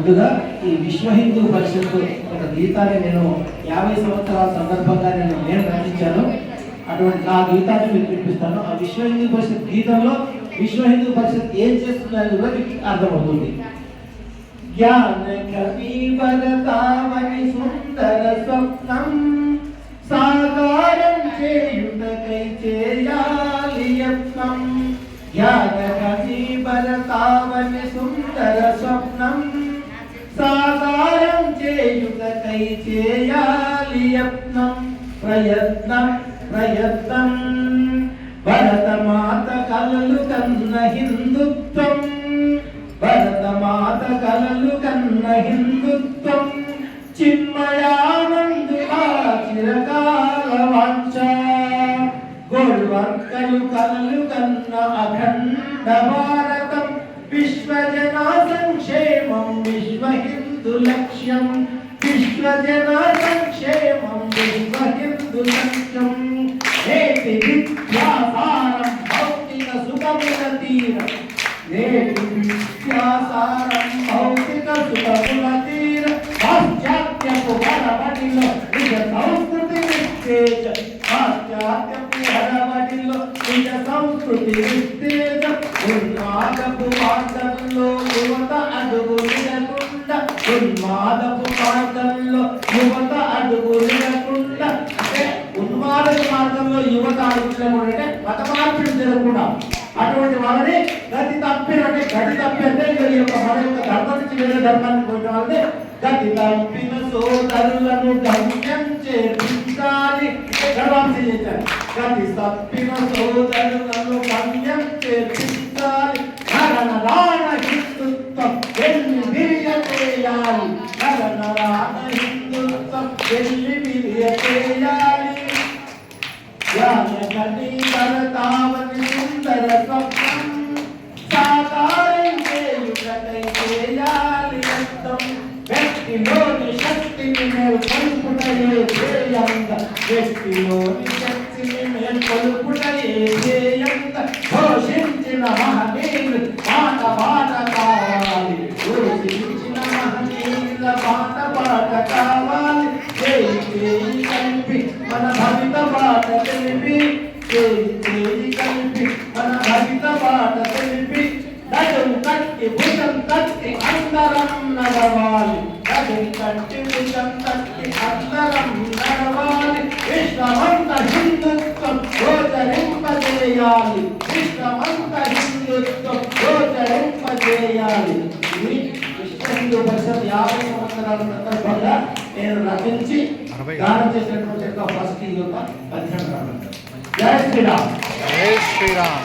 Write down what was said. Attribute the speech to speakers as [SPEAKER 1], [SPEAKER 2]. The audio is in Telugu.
[SPEAKER 1] ముందుగా ఈ విశ్వ హిందూ పరిషత్తు ఒక గీతాన్ని నేను 50 సంవత్సరాల సందర్భంగా నేను రచించాను. అటువంటి ఆ గీతాన్ని మీకు వినిపిస్తాను. ఆ విశ్వ హిందూ పరిషత్ గీతంలో విశ్వ హిందూ పరిషత్ ఏం చేస్తుందని కూడా మీకు అర్థమవుతుంది. జ్ఞాన కవివరతామని సుందర స్వప్నం సాకారం చేయుటకై చేయాలి యత్నం. జ్ఞాన కవివరతామని సుందర స్వప్నం సాకారం చేయుటకై చేయాలి యత్నం. ప్రయత్నం ప్రయత్నం భరతమాత కలలు కన్న హిందుత్వం. భరతమాత కలలు కన్న హిందుత్వం చిన్మయానందులా చిరకాల వాంఛ. గోల్వర్కలు కలలు కన్న అఖండ భారతం. విశ్వజన సంక్షేమం విశ్వ హిందూ లక్ష్యం. విశ్వజన సంక్షేమం విశ్వ హిందూ లక్ష్యం. నేటి విద్యాసారం భౌతిక సుఖముల తీరం. నేటి విద్యాసారం భౌతిక సుఖముల తీరం. పాశ్చాత్యపు హరబడిలో నిజ సంస్కృతి నిస్తేజ. పాశ్చాత్యపు హరబడిలో నిజ సంస్కృతి నిస్తేజ. ఉన్మాదపు మార్గంలో యువత అడుగు నిలకుండా. ఉన్మాదపు మార్గంలో యువత అడుగు నిలకుండా. అంటే ఉన్మాద మార్గంలో యువత అడుగులేకుంటే మత మార్పిడి జరగకుండా అటువంటి వాళ్ళని గతి తప్పినంటే గతి తప్పంటే మన యొక్క ధర్మం నుంచి వేరే ధర్మాన్ని పోయిన వాళ్ళని గతి తప్పిన సోదరులను గమ్యం చేర్పించాలి. గర్వాంశం చేశారు. గతి తప్పిన సోదరులను గమ్యం చేర్పించాలి. నరన రాణ హిందుత్వం వెళ్ళి విరియచేయాలి. నరన రాణ హిందుత్వం వెళ్ళి విరియచేయాలి. జ్ఞానకని భరతావని సుందర స్వప్నం సాకారం చేయుటకై చేయాలి యత్నం. వ్యక్తిలోని శక్తిని మేల్కొల్పుటయే ధ్యేయంగా. వ్యక్తిలోని శక్తిని మేల్కొల్పుటయే ధ్యేయంగా. ఘోషించిన మహనీయులు పాట పాట కావాలి. ఘోషించిన మహనీయుల పాట పాట కావాలి. చేయి చేయి కలిపి మన భవిత పాట తెలిపి. చేయి చేయి కలిపి మన భవిత పాట తెలిపి. నడుం కట్టి భుజం తట్టి అందరం నడవాలి. నడుం కట్టి భుజం తట్టి అందరం నడవాలి. విశ్వమంత హిందుత్వం గోచరింపజేయాలి. విశ్వమంత హిందుత్వం గోచరింపజేయాలి. ఇది విశ్వ హిందూ పరిషత్ 50 సంవత్సరాల సందర్భంగా నేను రచించి గానం చేసినటువంటి ఫస్ట్ ఈ యొక్క 18 జై శ్రీరామ్.
[SPEAKER 2] జై శ్రీరామ్.